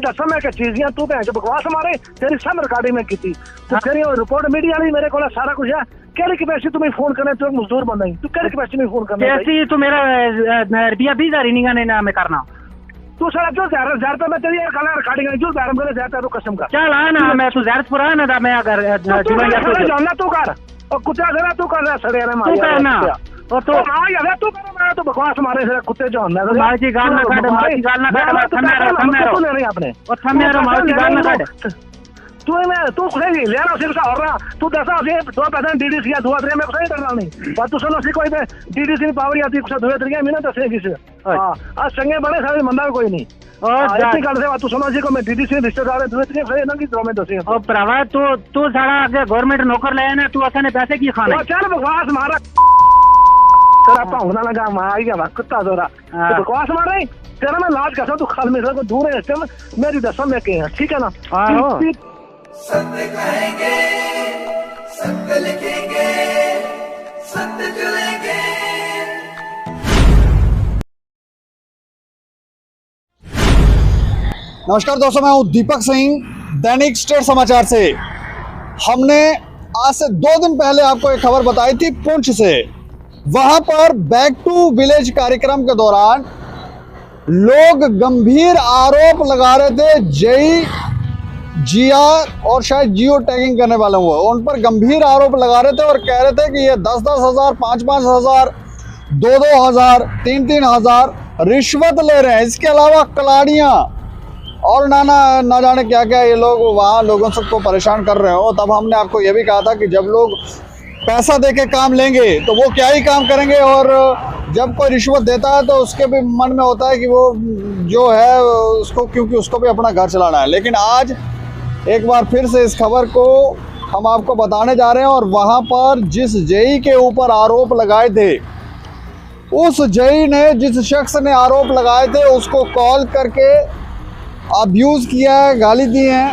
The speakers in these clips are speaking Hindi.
दसा मैं चीजियां तू भैन बकवास मारे तेरी सब रिकॉर्डिंग में की तेरी रिपोर्ट मीडिया वाली मेरे को सारा कुछ है। केड़ी कैपेसिटी तुम्हें फोन करने तू मजदूर बंदा ही तू केड़ी कैपेसिटी में फोन करने कैसी तू मेरा रुपया 20,000 ही नहीं ना मैं करना तू सारा जो ज़्यादा पे मैं तेरी कल रिकॉर्डिंग जो बैरम करे ज़्यादा तू कसम कर चल आ ना मैं तू ज़्यादा ना था मैं अगर जानना तू कर और कुत्ता जरा तू कर सड़े रे मार तू करना और तो हां यार तू कर मैं तो बकवास मारे से कुत्ते जानना मार की गाल ना काट मार की गाल ना काट थमे नहीं अपने और थमे मार की गाल ना काट तू सही लेना सिर्फ और रहा तू दसा से 2% डीडीसी या 2-3 में सही करना नहीं पर तू सुनो सी कोई डीडीसी की पावर आती कुछ 2-3 महीने दसे किस हां आज संगे बड़े सारे मंदा कोई नहीं और इतनी कर दे तू सुनो सी को मैं डीडीसी रिश्तेदार 2-3 सही ना की तो मैं दसे ओ भरावा तू सारा आगे गवर्नमेंट नौकर ले ना तू असने पैसे की खाना चल बकवास मारा तेरा पाउना लगा मार गया कुत्ता जोरा तो बकवास मार रही तेरा मैं लाज कैसा तू खाल में को दूर है मेरी दसम में के ठीक है ना सत्य कहेंगे, सत्य लिखेंगे, सत्य चलेंगे। नमस्कार दोस्तों, मैं हूं दीपक सिंह, दैनिक स्टेट समाचार से। हमने आज से 2 दिन पहले आपको एक खबर बताई थी पुंछ से। वहां पर बैक टू विलेज कार्यक्रम के दौरान लोग गंभीर आरोप लगा रहे थे जेई जीआर और शायद जियो टैगिंग करने वाले हुए उन पर गंभीर आरोप लगा रहे थे और कह रहे थे कि ये 10-10 हज़ार, 5-5 हज़ार, 2-2 हज़ार, 3-3 हज़ार रिश्वत ले रहे हैं। इसके अलावा कलाड़ियाँ और ना जाने क्या क्या ये लोग वहाँ लोगों सबको परेशान कर रहे हो। तब हमने आपको ये भी कहा था कि जब लोग पैसा दे के काम लेंगे तो वो क्या ही काम करेंगे, और जब कोई रिश्वत देता है तो उसके भी मन में होता है कि वो जो है उसको, क्योंकि उसको भी अपना घर चलाना है। लेकिन आज एक बार फिर से इस खबर को हम आपको बताने जा रहे हैं, और वहाँ पर जिस जेई के ऊपर आरोप लगाए थे, उस जेई ने, जिस शख्स ने आरोप लगाए थे, उसको कॉल करके अब्यूज़ किया है, गाली दी हैं,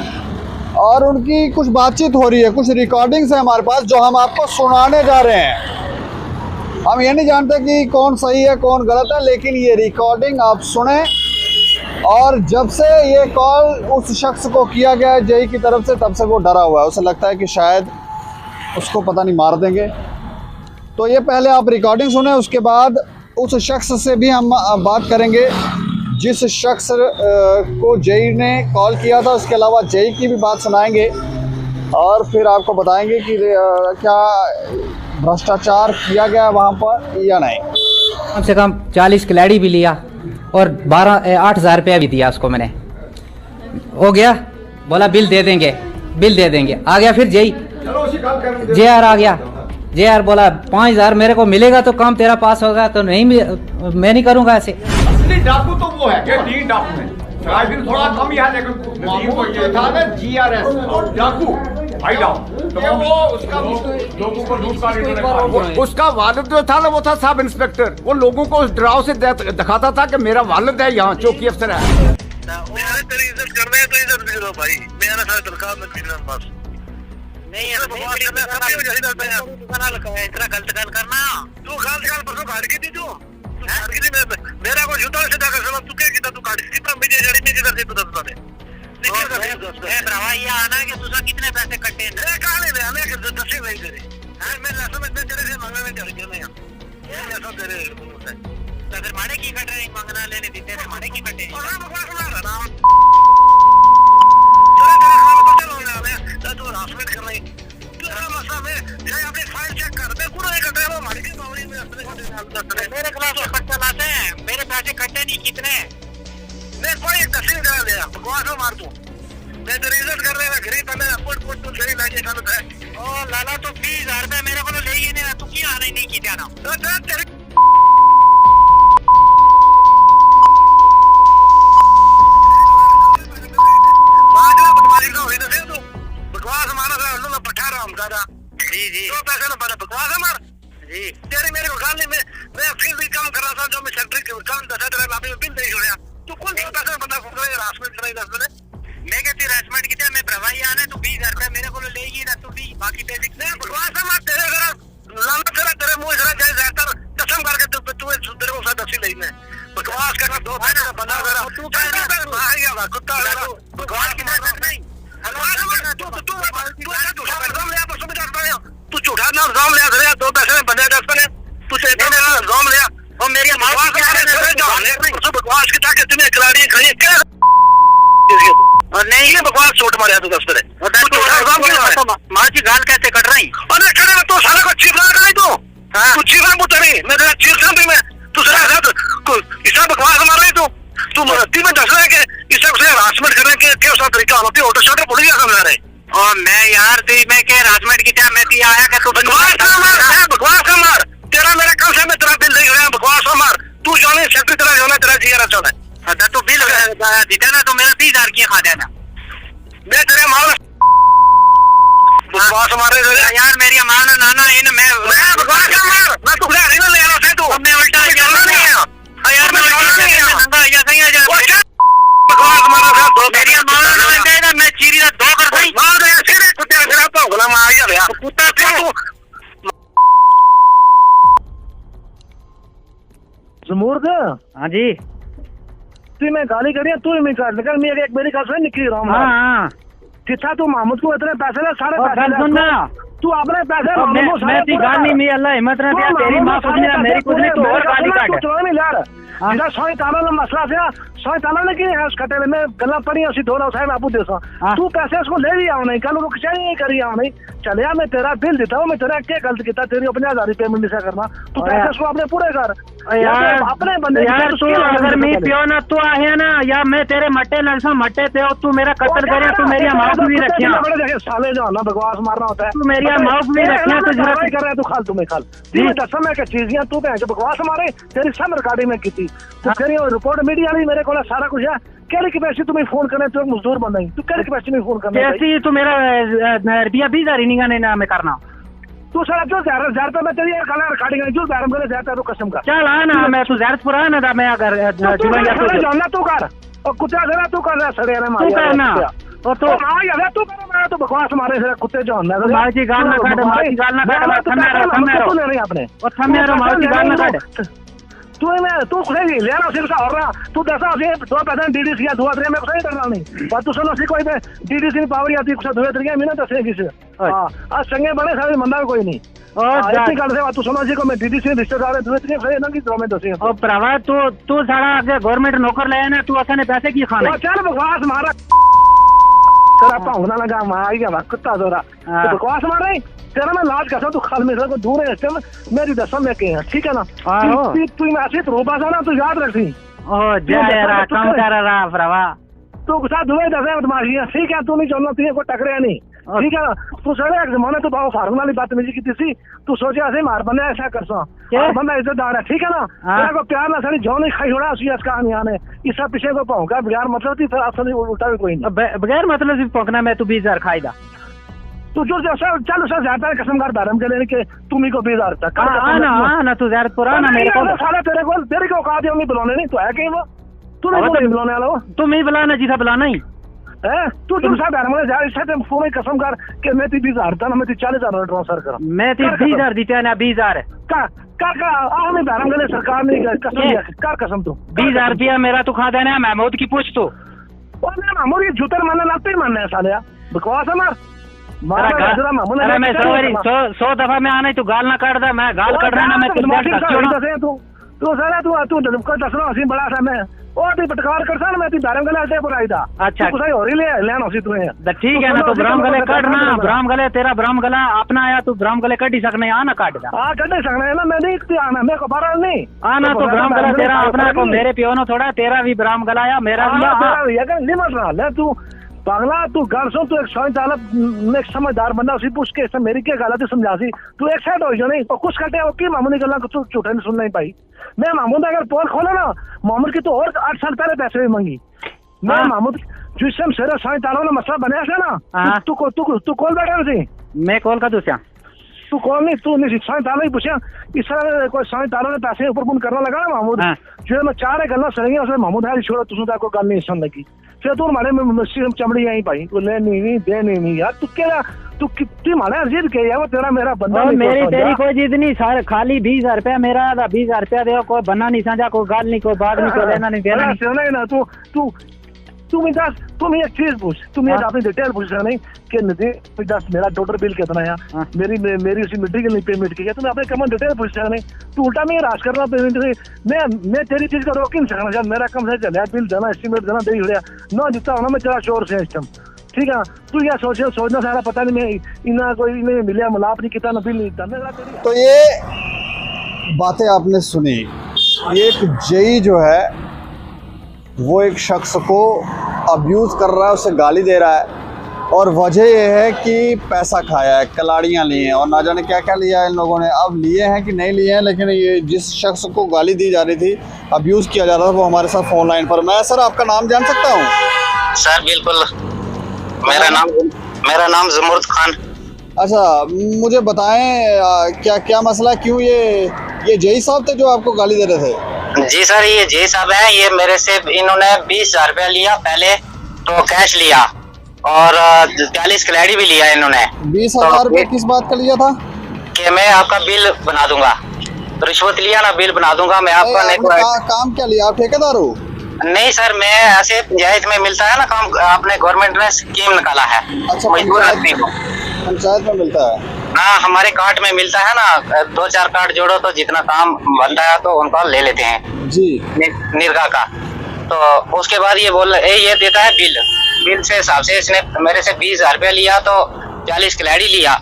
और उनकी कुछ बातचीत हो रही है, कुछ रिकॉर्डिंग्स है हमारे पास जो हम आपको सुनाने जा रहे हैं। हम ये नहीं जानते कि कौन सही है कौन गलत है, लेकिन ये रिकॉर्डिंग आप सुने। और जब से ये कॉल उस शख्स को किया गया है जेई की तरफ से, तब से वो डरा हुआ है। उसे लगता है कि शायद उसको पता नहीं मार देंगे। तो ये पहले आप रिकॉर्डिंग सुने, उसके बाद उस शख्स से भी हम बात करेंगे जिस शख्स को जेई ने कॉल किया था। उसके अलावा जेई की भी बात सुनाएंगे और फिर आपको बताएंगे कि क्या भ्रष्टाचार किया गया वहाँ पर या नहीं। कम से कम 40 खिलाड़ी भी लिया और 8,000 रुपया भी दिया उसको मैंने। हो गया, बोला बिल दे देंगे, बिल दे देंगे। आ गया फिर जेआर आ गया। जेआर बोला 5,000 मेरे को मिलेगा तो काम तेरा पास होगा, तो नहीं मैं नहीं करूँगा ऐसे। डाकू तो वो है कि डी डाकू है, फिर थोड़ा कम ही है, लेकिन मामूल ये था ना जीआरएस डाकू भाई डाकू, तो वो उसका लोगों को लूट का उसका वालिद जो था ना, वो था सब इंस्पेक्टर। वो लोगों को उस डराव से दिखाता था कि मेरा वालिद है, यहाँ चौकी अफसर है। तेरी इज्जत कर रहे हैं तो इज्जत भी करो भाई, मेरा साथ तलखा मत गिरना बस। नहीं है तो बात करना सब हो जाए डरता है इतना गलत गल करना। तू गलत गल परसों गाड़ी की थी तू गाड़ी की थी मेरा को जुटा से जाकर सलाम तू क्या किया तू गाड़ी की पर मुझे जड़ी में किधर से तू दस बने ए भरावा ये आना कि तुसा कितने पैसे कटे हैं ए काले ले आने के दसे नहीं तेरे हां मैं लास्ट में तेरे से मांगने में चढ़ गया मैं ये ऐसा तेरे तो फिर मारे की कट रहे मांगना लेने दी तेरे मारे की कटे और बकवास मार रहा तो हरासमेंट कर रही मसला में जाए अपनी फाइल चेक कर दे पूरा एक कटे वो मार के बावरी में मेरे क्लास में खर्चा लाते हैं, मेरे पैसे कटे नहीं कितने मैं कोई तस्वीर करा दिया बकवास मार तू मैं तेरी इज्जत कर रहा है गरीब बंदा पुट तू सही लाके गलत है। ओ लाला तो 20,000 रुपए मेरे को ले ही नहीं, तू क्या आने नहीं की जाना तो तेरे बकवास मारा था पठा रहा हम दादा जी तो पैसे ना पड़ा बकवास मार जी तेरी मेरे को गाल नहीं मैं फिर भी काम कर रहा था जो मैं सेक्रेटरी के काम दसा तेरा लाभ में बिल नहीं छोड़ा तू कौन सा पैसा बंदा को करे हरासमेंट कराई दस मैंने मैं कहती हरासमेंट की मैं प्रवाही आना तू 20,000 रुपए मेरे को लेगी ना तू भी बाकी पैसे नहीं बकवास मार तेरे जरा लाना तेरा तेरे मुंह जरा जाए ज्यादा कसम करके तू तेरे को साथ दसी नहीं मैं बकवास करना दो बंदा जरा तू कुत्ता बकवास की नहीं तू झूठा ना इल्जाम लिया करे 2 पैसे में बंदे 10 बने तू इल्जाम लिया और मेरी बकवास की ताकत तुम्हें खिलाड़ी खड़ी और नहीं ये बकवास छोट मारे तू 10 बने माँ की गाल कैसे कट रही अरे करे तो सारा को चीफ ना करे तू चीफ ना पुत्र नहीं मैं तेरा चीफ ना मैं तू सारा इसका बकवास मार रही तू ती में दस रहा है कि इससे उसे हरासमेंट करने के क्या उसका तरीका होती है ऑटो शॉटर पुलिस क्या समझा रहे और मैं यार ती मैं क्या हरासमेंट की क्या मैं ती आया कि तू बकवास का मार तेरा मेरा कल से मैं तेरा बिल देख रहा हूँ बकवास का मार तू जाने सेक्रेटरी तेरा जाना तेरा जीआर चला अच्छा तू बिल दीदा ना तो मेरा 30,000 की खा देना मैं तेरे माल बकवास मारे यार मेरी माल नाना इन मैं बकवास का मार मैं तू ले नहीं ले रहा तू मैं उल्टा जाना नहीं है यार मैं नंगा या सही है बकवास मारा था दो मेरी माल ना दे मैं चीरी दा 2 कर सही मार दे सिरे कुत्ते तेरा भौगला मार गया कुत्ता तू जमूर्द हाँ जी तू मैं गाली करी तू मैं कर लेकिन मैं एक मेरी गल से निकली रहा हूं हाँ कितना तू महमूद को इतने पैसे ले सारे और पैसे सुन ना तू अपने पैसे मैं ती गाल नहीं मी अल्लाह हिम्मत ना दिया तेरी मां कुछ नहीं मेरी कुछ नहीं तू और गाली काट तू नहीं यार जिदा सोई ताला ने मसला से सोई ताला ने की है उस खटे में गल्ला पड़ी उसी थोड़ा साहब आपू देसा तू पैसे उसको ले भी आओ नहीं कल को चाहिए नहीं करी आओ नहीं चलिया मैं तेरा बिल देता हूं मैं तेरा क्या गलत किया तेरी 50,000 पेमेंट नहीं करना तू पैसे उसको अपने पूरे कर यार अपने बंदे यार तू अगर मैं पियो ना तू आहे ना या मैं तेरे मट्टे लड़सा मट्टे थे तू मेरा कत्ल करे तू मेरी माफ भी रखिया साले जो ना बकवास मारना होता है तू मेरी माफ भी रखिया तो जरूरत कर रहा है तू खाल तुम्हें खाल जी दस मैं के चीजियां तू पे बकवास मारे तेरी सब रिकॉर्डिंग में की थी तू तेरी रिपोर्ट मीडिया वाली मेरे को सारा कुछ है केड़ी कैपेसिटी तुम्हें फोन करने तू मजदूर बंदा ही तू केड़ी कैपेसिटी में फोन करना कैसी तू मेरा रुपया 20,000 नहीं गाने ना मैं करना तू सारा जो ज़्यादा तो मैं तेरी कल रिकॉर्डिंग जो बैरम करे ज़्यादा तो कसम का चल आ ना मैं तू ज़्यादा ना था मैं अगर जानना तू कर और कुत्ता जरा तू कर सड़े रे मार तू करना और तो हां यार तू कर मैं तो बकवास मारे से कुत्ते जो ना मार की गाल ना काट मार की गाल ना काट थमे नहीं अपने और थमे मार की गाल ना काट तू मैं तू खुले ही लेना सिर्फ और रहा तू दसा से 2% डीडीसी या 2 3 में कोई करना नहीं पर तू सुनो सी कोई डीडीसी पावर आती कुछ 2 3 महीना दसे किसे हां आज संगे बने सारे मंदा कोई नहीं और इतनी गल से तू सुनो सी को मैं डीडीसी रिश्तेदार 2 3 सही ना कि तो मैं दसे ओ प्रभा तू सारा आगे गवर्नमेंट नौकर ले ना तू असने पैसे की खाना चल बकवास मारा तेरा पाउंडा लगा मार गया कुत्ता जोरा तू बकवास मार रही तेरा मैं लाज कैसा तू खाल में को दूर है इससे मेरी दसम में के ठीक है ना तू मैं ऐसे तो रोबा सा ना तू याद रखी ओ जय रा काम कर रहा प्रभा तू गुस्सा दुबई दसे बदमाशी है ठीक है तू नहीं जानना तुझे को टकरे नहीं ठीक है ना तू सड़े एक जमाने तो बाबू फारूक वाली बात मेरी की थी तू सोचे ऐसे मार बंदा ऐसा करसा और बंदा इज्जतदार है ठीक है ना तेरा को प्यार ना सड़ी जो नहीं खाई छोड़ा उसी इसका कहानी आने इसका पीछे को पाऊंगा बगैर मतलब थी फिर असली उल्टा भी कोई नहीं बगैर मतलब से पकना मैं तू 20,000 खाईदा तू जो चल उससे ज्यादा कसम कर बैरम के लेने के तुम ही को 20,000 तक ना तू ज्यादा पुराना मेरे को साला तेरे को औकात है नहीं बुलाने नहीं तो है कहीं वो तू नहीं बुलाने वाला वो तुम ही बुलाना जिसे बुलाना ही है तू सा बैरम में जा इससे फोन कसम कर कि मैं 20,000 था ना मैं 40,000 ट्रांसफर कर मैं 20,000 देते ना 20,000 का आ मैं बैरम के सरकार ने कसम कर कसम तू 20,000 रुपया मेरा तू खा देना महमूद की पूछ तो ओ मैं महमूद ये जूतर मारना लगते ही मानना है साले बकवास है मार 100 दफा में आना तू गाल ना काट दा मैं गाल काट रहा ना मैं तू सारा तू दसना सी बड़ा सा मैं ओ ती पटकार कर सा मैं ती बैरम गले अटे पर आईदा अच्छा तू सही और ही ले लेना सी तुम्हें ठीक है ना तो ब्राह्म गले काटना ब्राह्म गले तेरा ब्राह्म गला अपना आया तू ब्राह्म गले कट ही सकने आ ना काट दा हां कट ही सकने ना मैं नहीं आना मेरे को बारा नहीं आना तो ब्राह्म गला तेरा अपना को मेरे पियो नो थोड़ा तेरा भी ब्राह्म गला आया मेरा भी अगर लिमिट रहा ले तू पागला तू गल सुन तू एक एक समझदार बंदा उसी पूछ के मेरी क्या गलत समझा सी तू एक साइड हो जाए नहीं और कुछ कटे वो की मामूली गल्ला तू झूठे नहीं सुन नहीं पाई मैं महमूद अगर पोल खोला ना महमूद की तो और 8 साल पहले पैसे भी मांगी मैं महमूद जिस समय सेरा साई तालों ने मसला बनया था ना तू कॉल बैठा थी मैं कॉल का दूसरा तू कॉल नहीं तू नहीं साई तालों ही पूछा इस तरह कोई साई तालों ने पैसे ऊपर पुन करना लगा ना महमूद जो मैं 4 गल्ला सही उसने महमूद है छोड़ो तुझे को गल नहीं सुन लगी फिर तू हमारे चमड़ी आई भाई तू ले नहीं दे नहीं यार तू क्या तू कितनी माना जीत के है वो तेरा मेरा बंदा और नहीं मेरी समझा। तेरी कोई जिद नहीं सर, खाली 20,000 रुपया मेरा था, 20,000 रुपया दे, कोई बना नहीं समझा, कोई गाल नहीं, कोई बात नहीं, कोई लेना नहीं देना नहीं। सुना ही ना तू तू तू मैं दस तुम एक चीज पूछ, तुम एक हाँ। अपनी डिटेल पूछ रहा नहीं कि नदी दस मेरा टोटल बिल कितना है, हाँ। मेरी उसी मेडिकल नहीं पेमेंट की है, तुम अपने कम डिटेल पूछ रहा नहीं, तू उल्टा मैं राज कर रहा पेमेंट से। मैं तेरी चीज को रोक ही नहीं सकना, जब मेरा कम से चले बिल देना एस्टिमेट देना दे उड़िया ना जितना होना मैं तेरा शोर से सिस्टम ठीक है। तू क्या सोचना सारा पता नहीं मैं इना कोई इन्हें मिलिया मलाप नहीं कितना बिल नहीं देता। तो ये बातें आपने सुनी, एक जेई जो है वो एक शख्स को अब्यूज़ कर रहा है, उसे गाली दे रहा है और वजह यह है कि पैसा खाया है, कलाड़ियाँ ली हैं और ना जाने क्या क्या लिया है इन लोगों ने। अब लिए हैं कि नहीं लिए हैं, लेकिन ये जिस शख्स को गाली दी जा रही थी, अब्यूज़ किया जा रहा था, वो हमारे साथ फ़ोन लाइन पर। मैं सर आपका नाम जान सकता हूँ? सर बिल्कुल, मेरा नाम जमुर्द खान। अच्छा, मुझे बताएं क्या क्या मसला, क्यों ये जेई साहब थे जो आपको गाली दे रहे थे? जी सर, ये जय साहब हैं, ये मेरे से इन्होंने 20,000 रुपया लिया पहले तो कैश लिया और 40 क्लैडी भी लिया इन्होंने। 20,000 रुपये किस बात का लिया था? कि मैं आपका बिल बना दूंगा, रिश्वत लिया ना, बिल बना दूंगा मैं आपका। आपने काम क्या लिया, आप ठेकेदार हो? नहीं सर, मैं ऐसे पंचायत में मिलता है ना काम, आपने गवर्नमेंट ने स्कीम निकाला है। अच्छा, मजदूर आदमी को पंचायत में मिलता है? हाँ, हमारे कार्ड में मिलता है ना, 2-4 कार्ड जोड़ो तो जितना काम बनता है तो उनको ले लेते हैं जी, निर्गा का। तो उसके बाद ये देता है बिल से हिसाब से इसने मेरे से 20,000 रुपया लिया तो 40 क्लैडी लिया।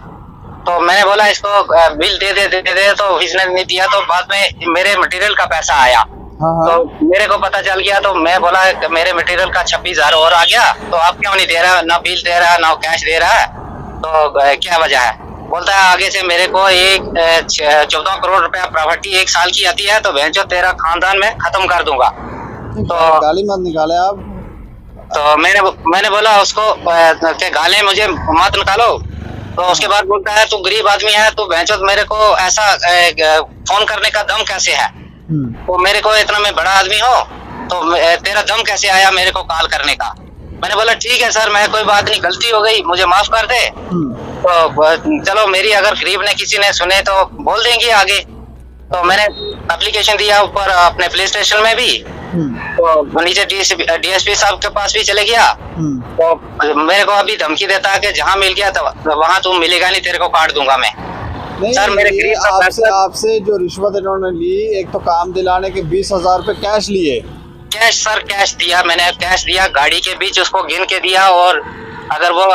तो मैंने बोला इसको बिल दे दे तो इसने नहीं दिया। तो बाद में मेरे मटेरियल का पैसा आया। हाँ। तो मेरे को पता चल गया, तो मैं बोला मेरे मटेरियल का 26,000 और आ गया, तो आप क्यों नहीं दे रहा, ना बिल दे रहा है ना कैश दे रहा है, तो क्या वजह है? बोलता है आगे से मेरे को 14 करोड़ रुपया प्रॉपर्टी 1 साल की आती है तो भैंचो तेरा खानदान में खत्म कर दूंगा। तो गाली मत निकाले आप। तो मैंने बोला उसको कि गाले मुझे मत निकालो। तो उसके बाद बोलता है तू गरीब आदमी है, तू भैंचो मेरे को ऐसा फोन करने का दम कैसे है? तो मेरे को इतना मैं बड़ा आदमी हो तो तेरा दम कैसे आया मेरे को कॉल करने का? मैंने बोला ठीक है सर, मैं कोई बात नहीं, गलती हो गई, मुझे माफ कर दे। तो चलो मेरी अगर गरीब ने किसी ने सुने तो बोल देंगे आगे। तो मैंने एप्लीकेशन दिया ऊपर अपने पुलिस स्टेशन में भी, तो नीचे डीएसपी साहब के पास भी चले गया। तो मेरे को अभी धमकी देता है कि जहाँ मिल गया तो वहाँ तुम मिलेगा नहीं, तेरे को काट दूंगा मैं। नहीं, सर मेरे आपसे जो रिश्वत इन्होंने ली, एक तो काम दिलाने के 20,000 रुपए कैश लिए। कैश सर, कैश दिया मैंने, कैश दिया, गाड़ी के बीच उसको गिन के दिया। और अगर वो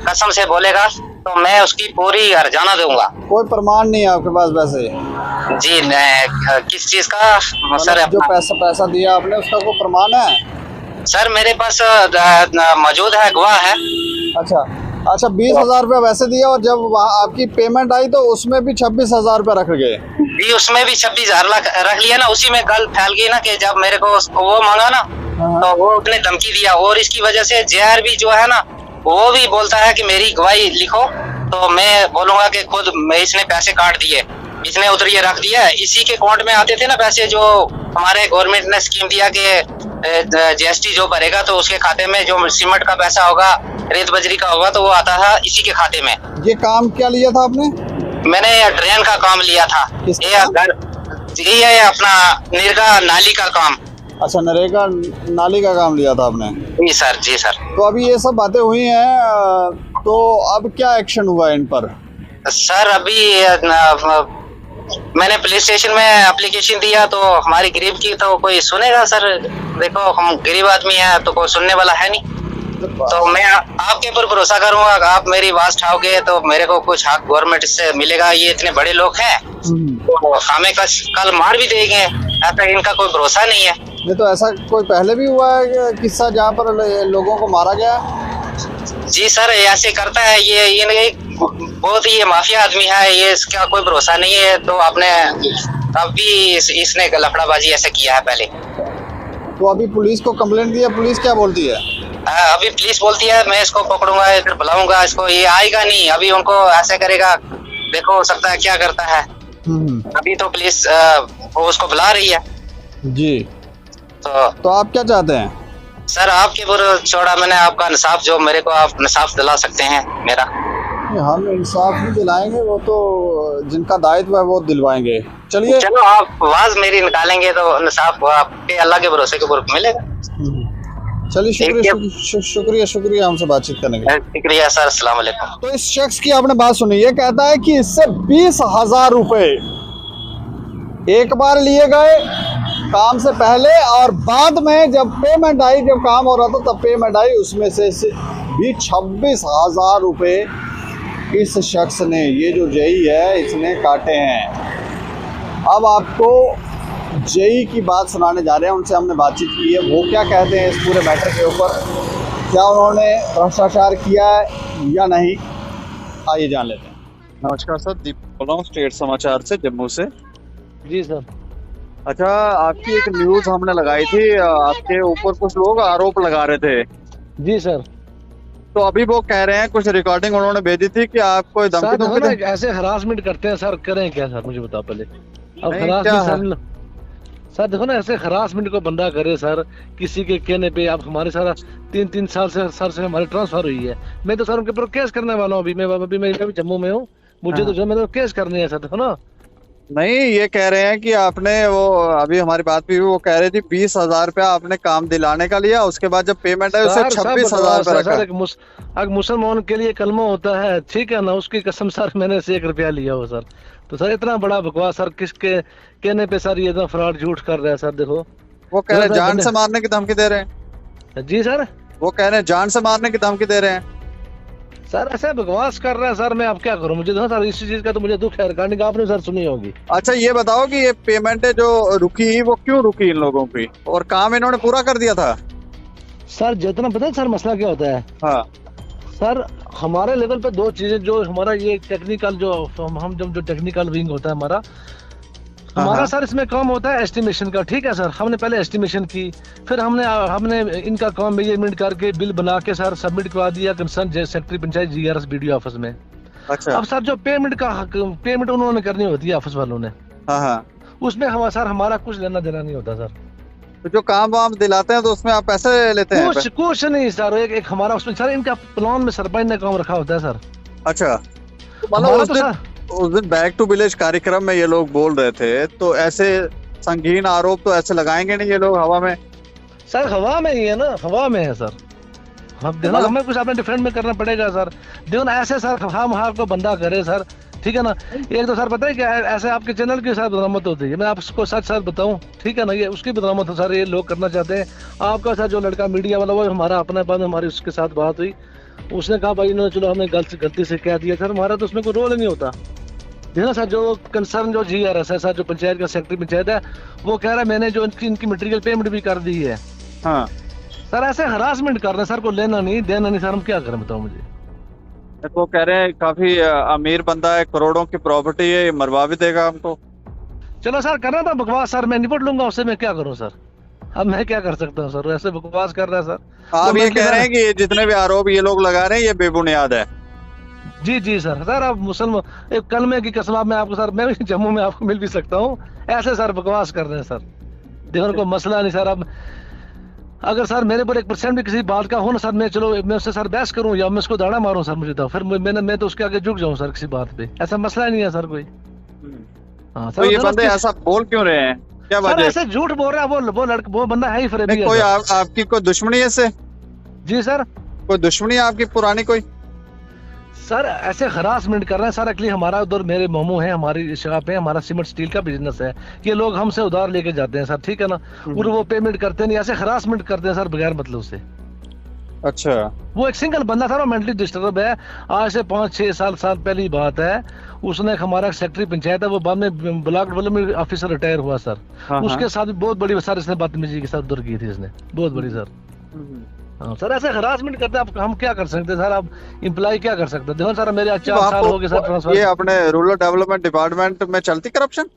कसम से बोलेगा तो मैं उसकी पूरी हर्जाना दूंगा। कोई प्रमाण नहीं है आपके पास वैसे? जी किस चीज का सर? जो पैसा दिया आपने उसका कोई प्रमाण है? सर मेरे पास मौजूद है, गवाह है। अच्छा 20,000 रुपया वैसे दिया और जब आपकी पेमेंट आई तो उसमें भी 26,000 रुपया रख गए? जी उसमें भी 26,000 रख लिया ना। उसी में गल फैल गई ना कि जब मेरे को वो मांगा ना तो वो उसने धमकी दिया। और इसकी वजह से जेआर भी जो है ना वो भी बोलता है कि मेरी गवाही लिखो, तो मैं बोलूंगा कि खुद इसने पैसे काट दिए, इसने उधर ये रख दिया। इसी के अकाउंट में आते थे ना पैसे, जो हमारे गवर्नमेंट ने स्कीम दिया कि जीएसटी जो भरेगा तो उसके खाते में जो सीमेंट का पैसा होगा, रेत बजरी का होगा, तो वो आता था इसी के खाते में। ये काम क्या लिया था आपने? मैंने ड्रेन का काम लिया था। ये है अपना निर्गा नाली का काम। अच्छा, नरेगा नाली का काम लिया था आपने? जी सर, जी सर। तो अभी ये सब बातें हुई हैं, तो अब क्या एक्शन हुआ इन पर? सर अभी मैंने पुलिस स्टेशन में एप्लीकेशन दिया, तो हमारी गरीब की तो कोई सुनेगा सर? देखो हम गरीब आदमी हैं तो कोई सुनने वाला है नहीं। तो मैं आपके ऊपर भरोसा करूंगा, आप मेरी आवाज उठाओगे तो मेरे को कुछ हक गवर्नमेंट से मिलेगा। ये इतने बड़े लोग हैं तो हमें कल मार भी देंगे, ऐसा इनका कोई भरोसा नहीं है। नहीं तो ऐसा कोई पहले भी हुआ है किस्सा जहाँ पर लोगों को मारा गया? जी सर, ऐसे करता है ये बहुत ही माफिया आदमी है, ये इसका कोई भरोसा नहीं है। तो आपने अभी इसने लफड़ाबाजी ऐसे किया है पहले। तो अभी पुलिस को कंप्लेंट दिया, पुलिस क्या बोलती है? अभी पुलिस बोलती है मैं इसको पकड़ूंगा, इधर बुलाऊंगा इसको, ये आएगा नहीं। अभी उनको ऐसे करेगा, देखो हो सकता है क्या करता है। अभी तो पुलिस उसको बुला रही है जी। तो आप क्या चाहते हैं? सर आपके ऊपर छोड़ा मैंने आपका इंसाफ, जो मेरे को आप इंसाफ दिला सकते हैं मेरा। हम इंसाफ नहीं दिलाएंगे, वो तो जिनका दायित्व है वो दिलवाएंगे। चलिए चलो आप आवाज मेरी निकालेंगे तो इंसाफ आपके अल्लाह के भरोसे के ऊपर मिलेगा। चलिए, शुक्रिया शुक्रिया हमसे बातचीत करने के लिए। शुक्रिया सर, अस्सलाम वालेकुम। तो इस शख्स की आपने बात सुनी, ये कहता है कि इससे 20,000 रुपए एक बार लिए गए काम से पहले, और बाद में जब पेमेंट आई, जब काम हो रहा था तब पेमेंट आई, उसमें से भी 26,000 रुपए इस शख्स ने, ये जो जेई है, इसने काटे हैं। अब आपको जेई की बात सुनाने जा रहे हैं, उनसे हमने बातचीत की है, वो क्या कहते हैं इस पूरे मैटर के ऊपर, क्या उन्होंने भ्रष्टाचार किया है या नहीं, आइए जान लेते हैं। नमस्कार सर, दीपक बोल रहा हूँ स्टेट समाचार से, जम्मू से। जी सर। अच्छा, आपकी एक न्यूज़ हमने लगाई थी, आपके ऊपर कुछ लोग आरोप लगा रहे थे। जी सर। तो अभी वो कह रहे हैं, कुछ रिकॉर्डिंग उन्होंने भेजी थी कि आपको धमकी ऐसे हरासमेंट करते हैं सर, करें क्या सर, मुझे बताओ पहले। अब हरासमेंट सर देखो ना, ऐसे हरासमेंट को बंदा करे सर, किसी के कहने पे। आप हमारे सारा 3 साल से सर से हमारी ट्रांसफर हुई है, मैं तो सर उनके ऊपर केस करने वाला हूँ। अभी मैं जम्मू में हूँ, मुझे तो जो मैं तो केस करनी है सर, देखो ना। नहीं, ये कह रहे हैं कि आपने, वो अभी हमारी बात भी हुई, वो कह रहे थे 20,000 रुपया आपने काम दिलाने का लिया, उसके बाद जब पेमेंट है उसे 26,000 रुपया रखा। अगर मुसलमान के लिए कलमा होता है, ठीक है ना, उसकी कसम सर मैंने से 1 रुपया लिया हो सर। तो सर इतना बड़ा बकवास सर, किसके कहने पे सर ये इतना फ्रॉड झूठ कर रहा है सर। देखो वो कह रहे हैं जान से मारने की धमकी दे रहे हैं। जी सर, वो कह रहे हैं जान से मारने की धमकी दे रहे हैं सर। ऐसे बकवास कर रहा है सर, मैं अब क्या करूं, मुझे तो सर इसी चीज का तो मुझे दुख है। रिकॉर्डिंग आपने सर सुनी होगी। अच्छा, ये बताओ कि ये पेमेंट जो रुकी वो क्यों रुकी इन लोगों की, और काम इन्होंने पूरा कर दिया था सर? जितना पता है सर मसला क्या होता है। हाँ सर, हमारे लेवल पे 2 चीजें, जो हमारा ये टेक्निकल, जो हम जो टेक्निकल विंग होता है हमारा सर, इसमें काम होता है एस्टिमेशन का। ठीक है सर, हमने पहले एस्टिमेशन की, फिर हमने इनका काम मेजरमेंट करके बिल बना के सर सबमिट करवा दिया concern secretary panchayat GRS BDO office में। अच्छा। अब सर जो पेमेंट उन्होंने करनी होती है ऑफिस वालों ने, उसमें हमारा कुछ लेना देना नहीं होता सर। तो जो काम वाम दिलाते हैं तो उसमें आप पैसे लेते हैं? कुछ नहीं सर, एक हमारा उसमें सर, इनका प्लान में सरपंच ने काम रखा होता है सर। अच्छा, तो मतलब उस दिन बैक टू विलेज कार्यक्रम में ये लोग बोल रहे थे, तो ऐसे संगीन आरोप तो ऐसे लगाएंगे नहीं ये लोग हवा में? सर हवा में ही है ना, हवा में है सर। हम देखो हमें कुछ अपने डिफरेंट में करना पड़ेगा सर। देखो ना, ऐसे सर हम को बंदा करे सर, ठीक है ना। एक तो सर पता है क्या, ऐसे आपके चैनल के साथ बदनामत होती है, मैं आपको सच बताऊं, ठीक है ना, ये उसकी बदनामत है सर, ये लोग करना चाहते हैं। आपका सर जो लड़का मीडिया वाला, वो हमारा अपना बाद में हमारी उसके साथ बात हुई, उसने कहा भाई इन्होंने, चलो हमने गलती से कह दिया सर, हमारा तो उसमें कोई रोल नहीं होता। देखो ना सर, जो कंसर्न जो GRS है सर, जो पंचायत का सेक्रेटरी पंचायत है, वो कह रहा है मैंने जो इनकी मटेरियल पेमेंट भी कर दी है। हाँ सर, ऐसे हरासमेंट कर रहे हैं सर, को लेना नहीं देना नहीं सर, हम क्या करें बताओ मुझे। वो कह रहे हैं काफी अमीर बंदा है, करोड़ों की प्रॉपर्टी है, मरवा भी देगा हमको। चलो सर, करना था बकवास सर, मैं निपट लूंगा उससे, मैं क्या करूं सर, अब मैं क्या कर सकता हूं सर, ऐसे बकवास कर रहा है सर। आप ये कह रहे हैं कि जितने भी आरोप ये लोग लगा रहे हैं ये बेबुनियाद है? जी सर। सर आप मुसलमान, एक कलमे की कसम, मैं आपको सर, मैं भी जम्मू में आपको मिल भी सकता हूँ, ऐसे सर बकवास कर रहे हैं सर। देखो कोई मसला नहीं सर। अब अगर सर मेरे पर 1% भी किसी बात का हो ना सर, मैं उससे सर बहस करूं या मैं उसको दाड़ा मारूं सर, मुझे तो फिर मैं तो उसके आगे झुक जाऊं सर किसी बात पे, ऐसा मसला नहीं है सर कोई। हाँ सर, तो ये बंदे ऐसा बोल क्यों रहे हैं, क्या बात है? ऐसे झूठ बोल रहा है वो बंदा है ही फरेबी है। कोई आपकी कोई दुश्मनी है इससे? जी सर। कोई दुश्मनी है आपकी पुरानी कोई? सर ऐसे हरासमेंट कर रहे हैं सर। एक्चुअली हमारा उधर मेरे मोमो है, हमारी शॉप है, हमारा सीमेंट स्टील का बिजनेस है, ये लोग हमसे उधार लेके जाते हैं सर, ठीक है ना, और वो पेमेंट करते नहीं, ऐसे हरासमेंट करते हैं सर बगैर मतलब से। अच्छा। वो एक सिंगल बंदा था, वो मेंटली डिस्टर्ब है, आज से 5-6 साल पहले बात है। उसने हमारा सेक्रेटरी पंचायत है, वो बाद में ब्लॉक डेवलपमेंट ऑफिसर रिटायर हुआ सर। उसके साथ भी बहुत बड़ी सर इसने बदतमीजी के साथ उधर की थी इसने, बहुत बड़ी सर। हाँ सर, ऐसे हरासमेंट करते हैं, हम क्या कर सकते हैं सर, आप इम्प्लाई क्या कर सकते हैं? देखो सर, मेरे 4 साल हो गए सर ट्रांसफर। ये अपने रूरल डेवलपमेंट डिपार्टमेंट में चलती करप्शन?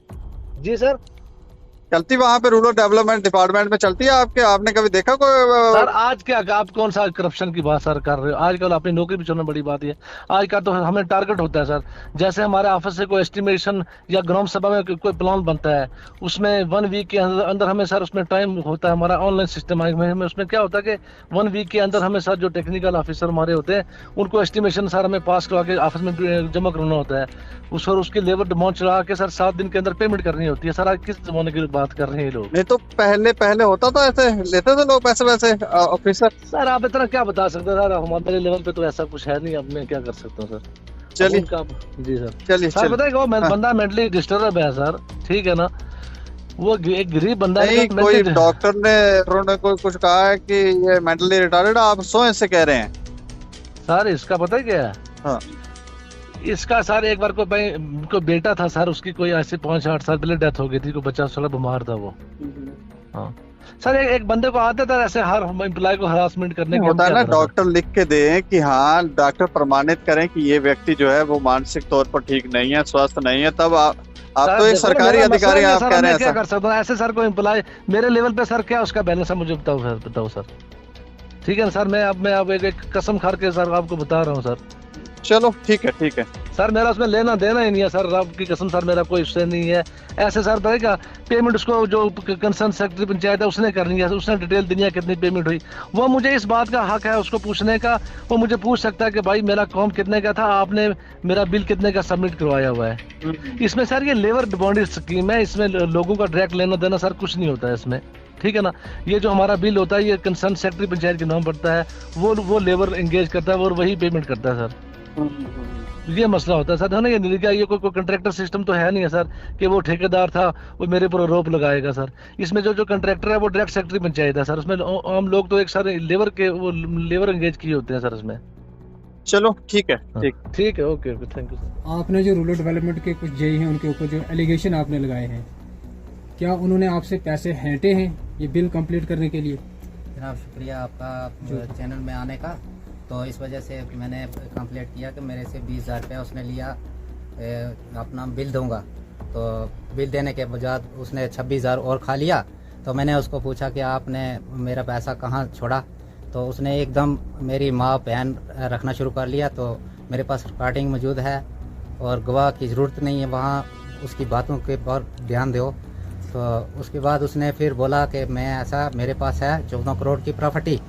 जी सर। चलती वहाँ पे रूरल डेवलपमेंट डिपार्टमेंट में चलती है आपके? आपने कभी देखा कोई? सर आज क्या आप कौन सा करप्शन की बात सर कर रहे हो? आजकल अपनी नौकरी बचाना बड़ी बात है। आज का तो हमें टारगेट होता है सर। जैसे हमारे ऑफिस से कोई एस्टिमेशन या ग्राम सभा में कोई प्लान बनता है, उसमें 1 वीक के अंदर हमें सर उसमें टाइम होता है। हमारा ऑनलाइन सिस्टम है, उसमें क्या होता है कि 1 वीक के अंदर हमें सर जो टेक्निकल ऑफिसर हमारे होते हैं उनको एस्टिमेशन सर हमें पास करवा के ऑफिस में जमा करना होता है। उस और उसकी लेबर डिमांड चढ़ा के सर 7 दिन के अंदर पेमेंट करनी होती है। सर आज किस जमाने की बात कर रहे हैं लोग? नहीं तो पहले होता था ऐसे, लेते थे लोग पैसे वैसे ऑफिसर? सर आप इतना क्या बता सकते हैं सर, हमारे लेवल पे तो ऐसा कुछ है नहीं। अब मैं क्या कर सकता हूँ सर? चलिए जी सर। चलिए सर बताएगा वो बंदा मेंटली डिस्टर्ब है सर, ठीक है ना? वो एक गरीब बंदा नहीं, कोई डॉक्टर ने उन्होंने कोई कुछ कहा है कि ये मेंटली रिटार्डेड? आप सोए से कह रहे हैं सर? इसका पता है क्या है? हाँ। इसका सर एक बार कोई बेटा था सर, उसकी कोई ऐसे 5-8 साल पहले डेथ हो गई थी। कोई बच्चा थोड़ा बीमार था वो। हाँ सर, एक बंदे को आदत है ऐसे हर एम्प्लॉय को हरासमेंट करने की। होता है ना, डॉक्टर लिख के दें कि हाँ, डॉक्टर प्रमाणित करें कि ये व्यक्ति जो है वो मानसिक तौर पर ठीक नहीं है, स्वस्थ नहीं है, तब आप तो एक सरकारी अधिकारी आप कह रहे हैं। क्या कर सकता हूँ ऐसे सर? कोई एम्प्लॉय मेरे लेवल पे सर क्या उसका बैलेंस है मुझे बताओ सर। ठीक है ना सर? मैं अब एक कसम खा के सर आपको बता रहा हूँ सर। चलो ठीक है सर, मेरा उसमें लेना देना ही नहीं है सर, आपकी कसम सर, मेरा कोई उससे नहीं है। ऐसे सर बताएगा पेमेंट उसको जो कंसर्न सेक्रेटरी पंचायत है उसने करनी है, उसने डिटेल देनी है कितनी पेमेंट हुई। वो मुझे इस बात का हक है उसको पूछने का। वो मुझे पूछ सकता है कि भाई मेरा काम कितने का था, आपने मेरा बिल कितने का सबमिट करवाया हुआ है। इसमें सर ये लेबर डिपॉजिट स्कीम है, इसमें लोगों का डायरेक्ट लेना देना सर कुछ नहीं होता है इसमें, ठीक है ना? ये जो हमारा बिल होता है ये कंसर्न सेक्रेटरी पंचायत के नाम पड़ता है, वो लेबर एंगेज करता है और वही पेमेंट करता है सर। ये मसला होता है सर, है ना? ये कोई कॉन्ट्रैक्टर सिस्टम तो है नहीं है सर कि वो ठेकेदार था वो मेरे पर आरोप लगाएगा सर। इसमें जो कॉन्ट्रैक्टर है वो डायरेक्ट सेक्रेटरी पंचायत है सर। उसमें हम लोग तो एक सर लेबर एंगेज किए होते हैं सर इसमें। चलो ठीक है। ठीक है, ओके थैंक यू सर। आपने जो रूरल डेवलपमेंट के कुछ जेई हैं उनके ऊपर जो एलिगेशन आपने लगाए हैं, क्या उन्होंने आपसे पैसे हैंटे हैं ये बिल कंप्लीट करने के लिए? जनाब शुक्रिया आपका चैनल में आने का। तो इस वजह से मैंने कंप्लेंट किया कि मेरे से 20,000 रुपया उसने लिया, अपना बिल दूंगा। तो बिल देने के बजाय उसने 26,000 और खा लिया। तो मैंने उसको पूछा कि आपने मेरा पैसा कहाँ छोड़ा? तो उसने एकदम मेरी माँ बहन रखना शुरू कर लिया। तो मेरे पास रिकॉर्डिंग मौजूद है और गवाह की ज़रूरत नहीं है, वहाँ उसकी बातों के पर ध्यान दो। तो उसके बाद उसने फिर बोला कि मैं ऐसा, मेरे पास है 14 करोड़ की प्रॉपर्टी,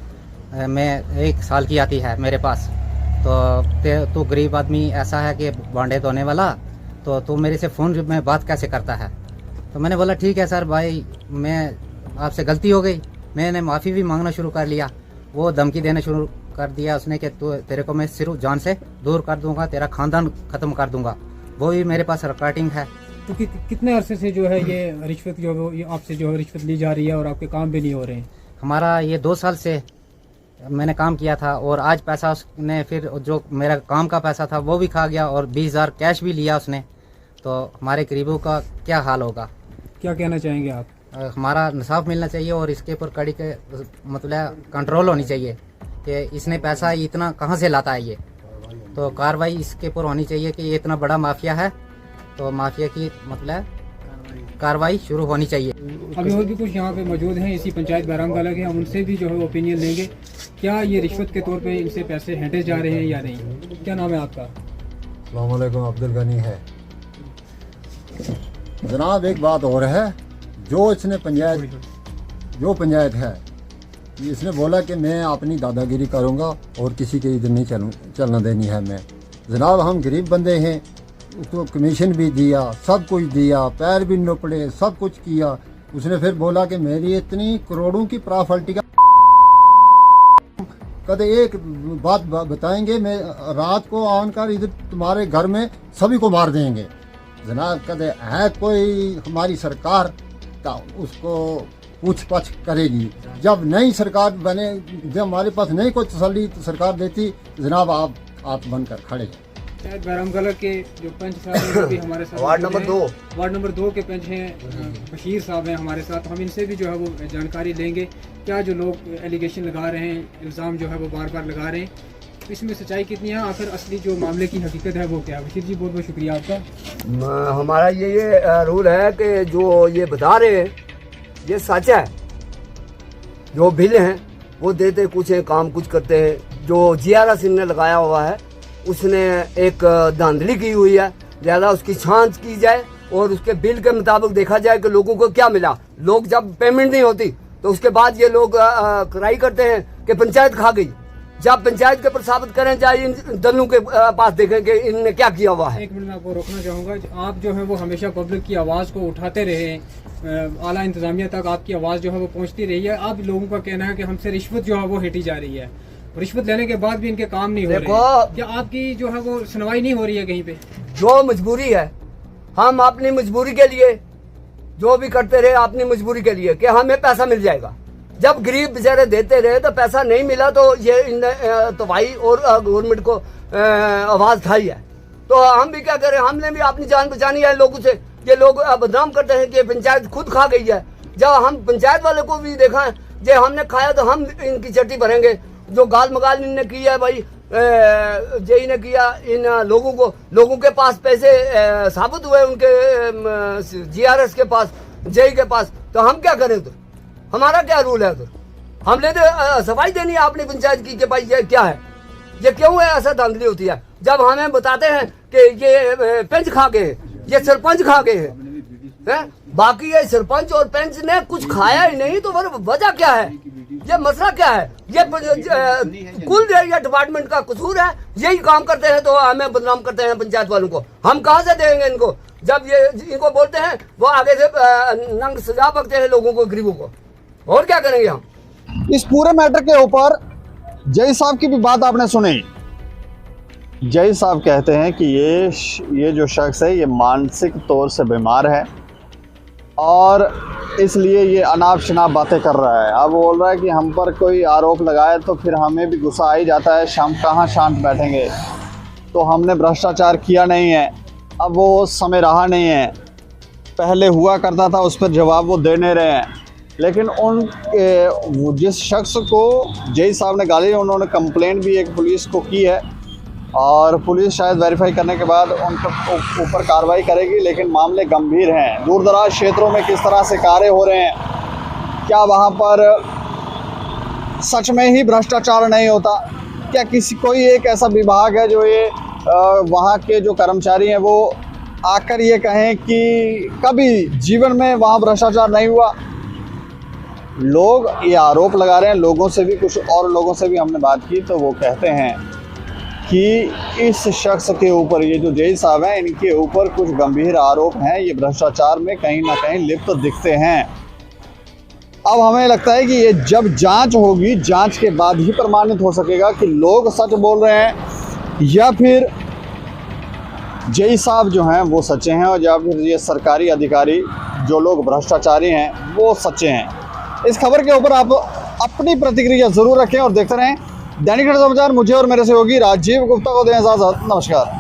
मैं 1 साल की आती है मेरे पास। तो तू गरीब आदमी ऐसा है कि बांडे धोने वाला, तो तू मेरे से फ़ोन में बात कैसे करता है? तो मैंने बोला ठीक है सर भाई, मैं आपसे गलती हो गई। मैंने माफ़ी भी मांगना शुरू कर लिया। वो धमकी देना शुरू कर दिया उसने कि तेरे को मैं सिर्फ जान से दूर कर दूंगा, तेरा खानदान ख़त्म कर दूंगा। वो भी मेरे पास रिकॉर्डिंग है। तो कितने अरसे से जो है ये रिश्वत जो है ये आपसे जो है रिश्वत ली जा रही है और आपके काम भी नहीं हो रहे हैं? हमारा ये 2 साल से मैंने काम किया था और आज पैसा उसने फिर जो मेरा काम का पैसा था वो भी खा गया और 20,000 कैश भी लिया उसने। तो हमारे गरीबों का क्या हाल होगा? क्या कहना चाहेंगे आप? हमारा इंसाफ मिलना चाहिए और इसके ऊपर कड़ी के मतलब कंट्रोल होनी चाहिए कि इसने पैसा इतना कहाँ से लाता है ये। तो कार्रवाई इसके ऊपर होनी चाहिए कि ये इतना बड़ा माफिया है, तो माफिया की मतलब कार्रवाई शुरू होनी चाहिए। अभी और भी कुछ यहाँ पे मौजूद हैं इसी पंचायत बैरामगाला के, हम उनसे भी जो है ओपिनियन लेंगे। क्या ये रिश्वत के तौर पे इनसे पैसे हैंटे जा रहे हैं या नहीं? क्या नाम है आपका? अस्सलाम वालेकुम, अब्दुल गनी है जनाब। एक बात और है, जो इसने पंचायत है, इसने बोला कि मैं अपनी दादागिरी करूँगा और किसी के इधर नहीं चलना देनी है। मैं जनाब, हम गरीब बंदे हैं, उसको कमीशन भी दिया, सब कुछ दिया, पैर भी नोपड़े, सब कुछ किया। उसने फिर बोला कि मेरी इतनी करोड़ों की प्रॉपर्टी का कदे एक बात बताएंगे, मैं रात को आकर इधर तुम्हारे घर में सभी को मार देंगे। जनाब, कदे है कोई हमारी सरकार का उसको पूछ पाछ करेगी। जब नई सरकार बने, जब हमारे पास नहीं कोई तसल्ली सरकार देती, जनाब आप बनकर खड़े। शायद बैरामगाला के जो पंच साहब हैं वो भी हमारे साथ वार्ड नंबर 2 के पंच हैं, बशीर साहब हैं हमारे साथ। हम इनसे भी जो है वो जानकारी लेंगे क्या जो लोग एलिगेशन लगा रहे हैं, इल्ज़ाम जो है वो बार बार लगा रहे हैं, इसमें सच्चाई कितनी है, आखिर असली जो मामले की हकीकत है वो क्या है। बशीर जी बहुत बहुत शुक्रिया आपका। हमारा ये रूल है कि जो ये बता रहे हैं ये सच है। जो बिल हैं वो देते कुछ हैं, काम कुछ करते हैं। जो GRS इनने लगाया हुआ है उसने एक धांधली की हुई है, ज़्यादा उसकी छांच की जाए और उसके बिल के मुताबिक देखा जाए कि लोगों को क्या मिला। लोग जब पेमेंट नहीं होती तो उसके बाद ये लोग कराई करते हैं कि पंचायत खा गई। जब पंचायत के प्रसाबित करें चाहे इन दलों के पास देखें कि इनने क्या किया हुआ है। एक मिनट में आपको रोकना चाहूँगा। आप जो है वो हमेशा पब्लिक की आवाज़ को उठाते रहे, आला इंतजामिया तक आपकी आवाज़ जो है वो पहुँचती रही है। अब लोगों का कहना है कि हमसे रिश्वत जो है वो हिटी जा रही है, रिश्वत लेने के बाद भी इनके काम नहीं हो रहे। क्या आपकी जो है वो सुनवाई नहीं हो रही है कहीं पे? जो मजबूरी है, हम अपनी मजबूरी के लिए जो भी करते रहे अपनी मजबूरी के लिए कि हमें पैसा मिल जाएगा। जब गरीब बेचारे देते रहे तो पैसा नहीं मिला तो ये इन तवाई और गवर्नमेंट को आवाज उठाई है। तो हम भी क्या करें, हमने भी अपनी जान बचानी है लोगों से। ये लोग बदनाम करते हैं कि पंचायत खुद खा गई है। जब हम पंचायत वाले को भी देखा है, जो हमने खाया तो हम इनकी चट्टी भरेंगे। जो गाल मगाल इनने किया है भाई, जे ने किया इन लोगों के पास पैसे साबित हुए, उनके GRS के पास, जे के पास, तो हम क्या करें? तो हमारा क्या रूल है? तो हमने तो सफाई देनी है अपनी पंचायत की कि भाई ये क्या है, ये क्यों है ऐसा धांधली होती है। जब हमें बताते हैं कि ये पंच खा गए, ये सरपंच खा गए हैं, बाकी ये सरपंच और पंच ने कुछ खाया ही नहीं, तो फिर वजह क्या है? ये मसला क्या है? ये कुल ये डिपार्टमेंट का कसूर है। यही काम करते हैं तो हमें बदनाम करते हैं पंचायत वालों को। हम कहाँ से देंगे इनको? जब ये इनको बोलते हैं वो आगे से नंग सजा बकते हैं लोगों को, गरीबों को। और क्या करेंगे हम? इस पूरे मैटर के ऊपर जय साहब की भी बात आपने सुनी। जय साहब कहते हैं कि ये जो शख्स है ये मानसिक तौर से बीमार है और इसलिए ये अनाप शनाप बातें कर रहा है। अब बोल रहा है कि हम पर कोई आरोप लगाए तो फिर हमें भी गुस्सा आ ही जाता है, कहाँ शांत बैठेंगे। तो हमने भ्रष्टाचार किया नहीं है, अब वो समय रहा नहीं है, पहले हुआ करता था, उस पर जवाब वो दे नहीं रहे हैं। लेकिन जिस शख्स को जय साहब ने गाली, उन्होंने कंप्लेंट भी एक पुलिस को की है और पुलिस शायद वेरीफाई करने के बाद उनके ऊपर कार्रवाई करेगी। लेकिन मामले गंभीर हैं। दूर दराज क्षेत्रों में किस तरह से कार्य हो रहे हैं, क्या वहाँ पर सच में ही भ्रष्टाचार नहीं होता? क्या कोई एक ऐसा विभाग है जो ये वहाँ के जो कर्मचारी हैं वो आकर ये कहें कि कभी जीवन में वहाँ भ्रष्टाचार नहीं हुआ? लोग ये आरोप लगा रहे हैं। लोगों से भी, कुछ और लोगों से भी हमने बात की तो वो कहते हैं कि इस शख्स के ऊपर, ये जो जय साहब हैं, इनके ऊपर कुछ गंभीर आरोप हैं। ये भ्रष्टाचार में कहीं ना कहीं लिप्त दिखते हैं। अब हमें लगता है कि ये जब जांच होगी, जांच के बाद ही प्रमाणित हो सकेगा कि लोग सच बोल रहे हैं या फिर जय साहब जो हैं वो सच्चे हैं और या फिर ये सरकारी अधिकारी जो लोग भ्रष्टाचारी हैं वो सच्चे हैं। इस खबर के ऊपर आप अपनी प्रतिक्रिया ज़रूर रखें और देखते रहें दैनिक समाचार। मुझे और मेरे सहयोगी राजीव गुप्ता को दें इजाज़त। नमस्कार।